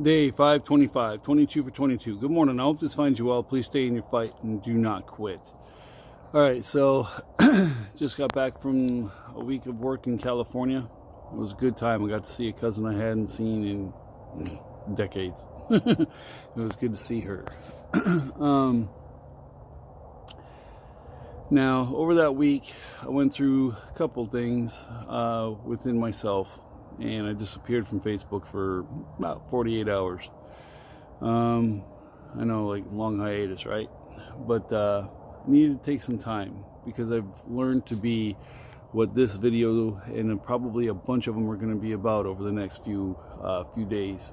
Day 525, 22 for 22. Good morning. I hope this finds you well. Please stay in your fight and do not quit. All right, so just got back from a week of work in California. It was a good time. I got to see a cousin I hadn't seen in decades. It was good to see her. Now, over that week, I went through a couple things within myself, and I disappeared from Facebook for about 48 hours. I know, like, long hiatus, right? But I needed to take some time because I've learned to be what this video and probably a bunch of them are going to be about over the next few days.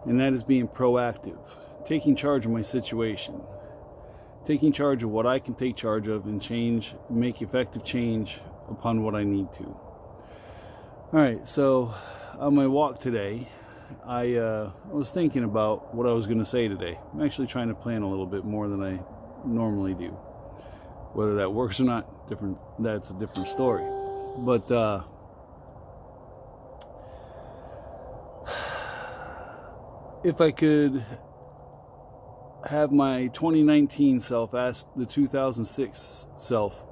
And that is being proactive, taking charge of my situation, taking charge of what I can take charge of and make effective change upon what I need to. All right, so on my walk today, I was thinking about what I was going to say today. I'm actually trying to plan a little bit more than I normally do. Whether that works or not, that's a different story. But if I could have my 2019 self ask the 2006 self,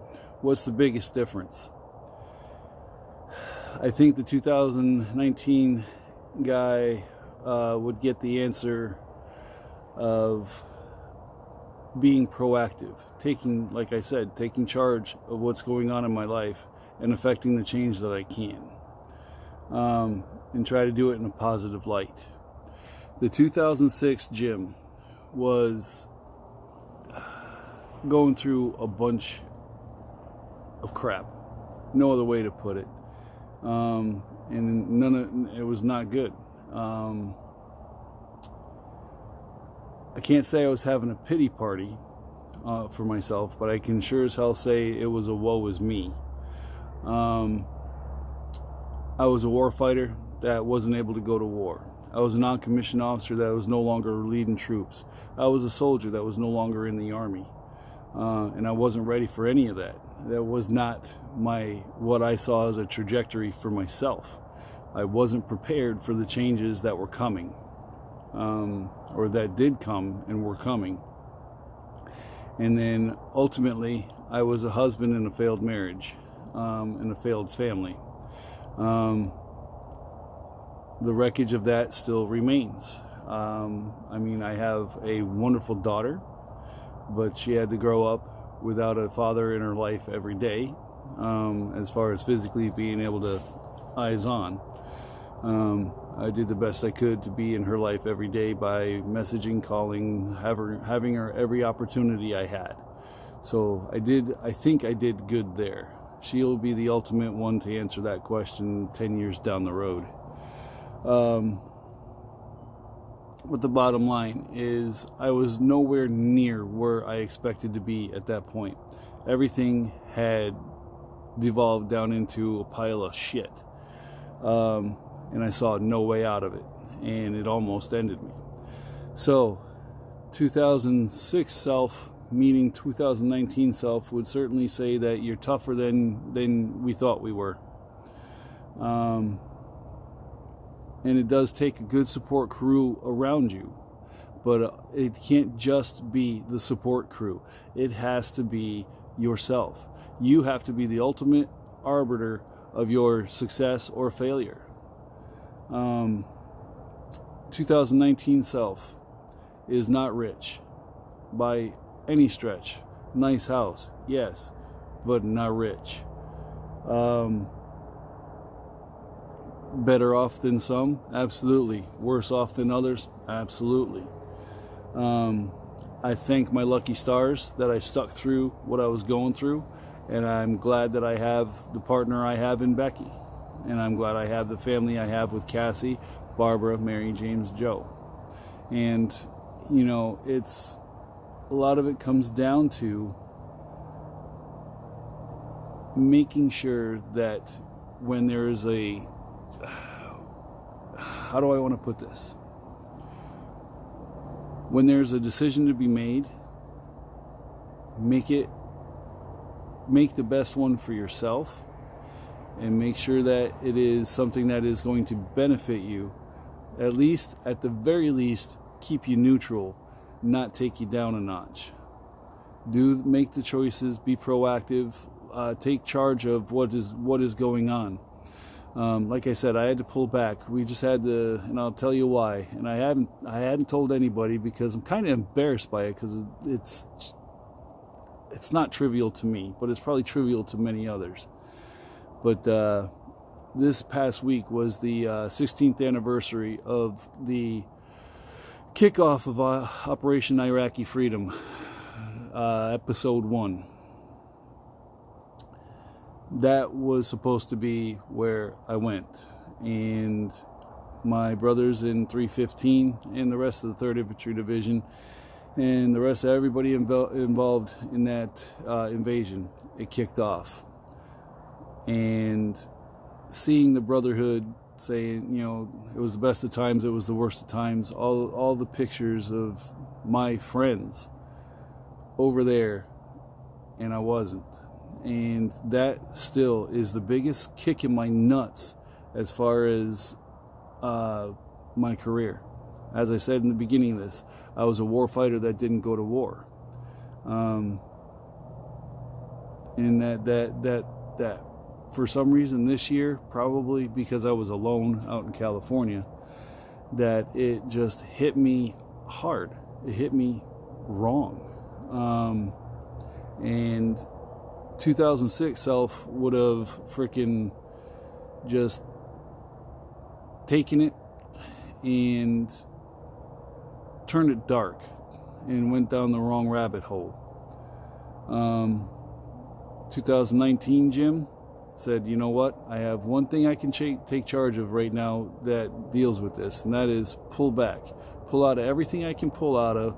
what's the biggest difference? I think the 2019 guy would get the answer of being proactive, like I said, taking charge of what's going on in my life and affecting the change that I can, and try to do it in a positive light. The 2006 Jim was going through a bunch of crap, no other way to put it, and it was not good. I can't say I was having a pity party for myself, but I can sure as hell say it was a woe is me. I was a war fighter that wasn't able to go to war. I was a non-commissioned officer that was no longer leading troops. I was a soldier that was no longer in the army. And I wasn't ready for any of that. That was not what I saw as a trajectory for myself. I wasn't prepared for the changes that were coming, or that did come and were coming. And then ultimately, I was a husband in a failed marriage, and a failed family. The wreckage of that still remains. I have a wonderful daughter, but she had to grow up without a father in her life every day, as far as physically being able to eyes on. I did the best I could to be in her life every day by messaging, calling, having her every opportunity I had. So I think I did good there. She'll be the ultimate one to answer that question 10 years down the road. But the bottom line is I was nowhere near where I expected to be at that point. Everything had devolved down into a pile of shit. And I saw no way out of it. And it almost ended me. So, 2006 self meeting 2019 self would certainly say that you're tougher than we thought we were. And it does take a good support crew around you. But it can't just be the support crew. It has to be yourself. You have to be the ultimate arbiter of your success or failure. 2019 self is not rich by any stretch. Nice house, yes, but not rich. Better off than some? Absolutely. Worse off than others? Absolutely. I thank my lucky stars that I stuck through what I was going through, and I'm glad that I have the partner I have in Becky, and I'm glad I have the family I have with Cassie, Barbara, Mary, James, Joe. And it's a lot of it comes down to making sure that when there is how do I want to put this? When there's a decision to be made, make the best one for yourself, and make sure that it is something that is going to benefit you at the very least, keep you neutral, not take you down a notch. Make the choices, be proactive, take charge of what is going on. Like I said, I had to pull back. We just had to, and I'll tell you why. And I hadn't told anybody because I'm kind of embarrassed by it, because it's not trivial to me, but it's probably trivial to many others. But this past week was the 16th anniversary of the kickoff of Operation Iraqi Freedom, episode 1. That was supposed to be where I went, and my brothers in 315 and the rest of the 3rd Infantry Division and the rest of everybody involved in that invasion, it kicked off. And seeing the brotherhood saying, it was the best of times, it was the worst of times, all the pictures of my friends over there, and I wasn't. And that still is the biggest kick in my nuts as far as my career. As I said in the beginning of this, I was a war fighter that didn't go to war. And that for some reason this year, probably because I was alone out in California, that it just hit me hard. It hit me wrong. And 2006 self would have freaking just taken it and turned it dark and went down the wrong rabbit hole. 2019 Jim said, you know what, I have one thing I can take charge of right now that deals with this, and that is pull back, pull out of everything I can pull out of.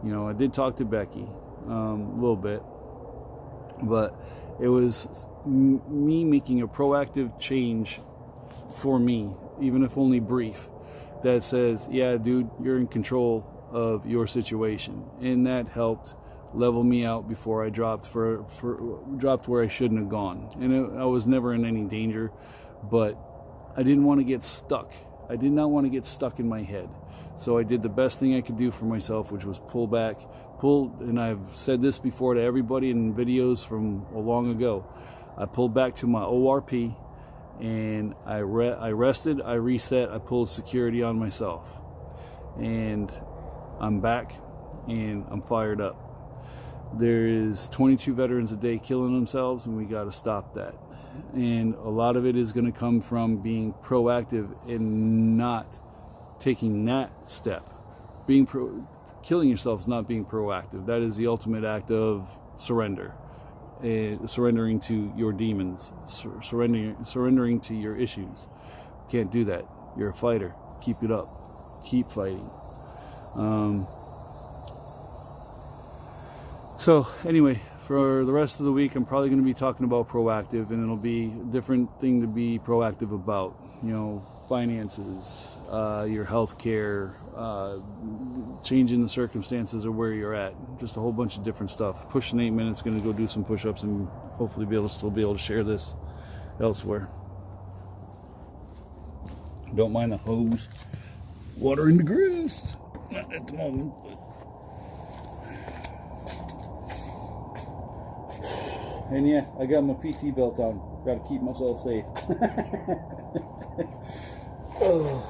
I did talk to Becky a little bit, but it was me making a proactive change for me, even if only brief, that says, yeah, dude, you're in control of your situation. And that helped level me out before I dropped dropped where I shouldn't have gone. And I was never in any danger, but I didn't want to get stuck. I did not want to get stuck in my head. So I did the best thing I could do for myself, which was pull back. And I've said this before to everybody in videos from long ago. I pulled back to my ORP, and I rested, I reset, I pulled security on myself. And I'm back, and I'm fired up. There is 22 veterans a day killing themselves, and we got to stop that. And a lot of it is going to come from being proactive and not taking that step. Killing yourself is not being proactive. That is the ultimate act of surrender. Surrendering to your demons, surrendering to your issues. You can't do that. You're a fighter. Keep it up. Keep fighting. So anyway, for the rest of the week, I'm probably going to be talking about proactive, and it'll be a different thing to be proactive about. Finances, your health care, changing the circumstances of where you're at. Just a whole bunch of different stuff. Pushing 8 minutes, going to go do some push-ups and hopefully still be able to share this elsewhere. Don't mind the hose watering the grass. Not at the moment, but. And yeah, I got my PT belt on. Got to keep myself safe. Oh.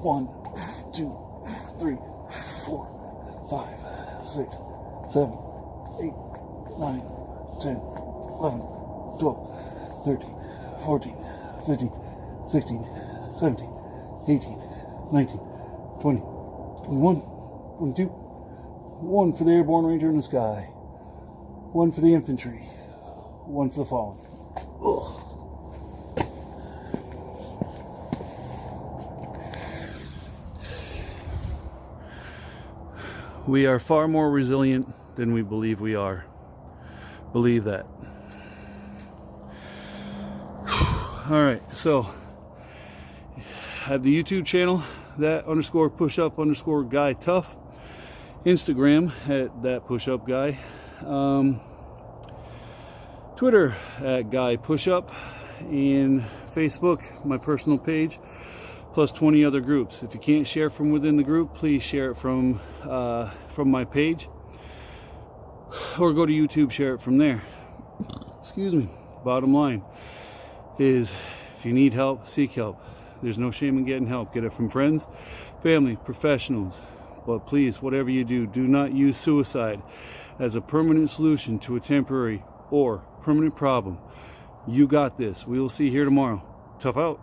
1, 2, 3, 4, 5, 6, 7, 8, 9, 10, 11, 12, 13, 14, 15, 16, 17, 18, 19, 20, 21, 22, 1 for the Airborne Ranger in the sky, 1 for the infantry, 1 for the fallen. Ugh. We are far more resilient than we believe we are. Believe that. Alright, so I have the YouTube channel, that _push-up_ guy tough. Instagram at that push-up guy. Twitter at Guy Pushup, and Facebook, my personal page, plus 20 other groups. If you can't share from within the group, please share it from my page, or go to YouTube, share it from there. Excuse me. Bottom line is, if you need help, seek help. There's no shame in getting help. Get it from friends, family, professionals. But please, whatever you do, do not use suicide as a permanent solution to a temporary or permanent problem. You got this. We will see you here tomorrow. Tough out.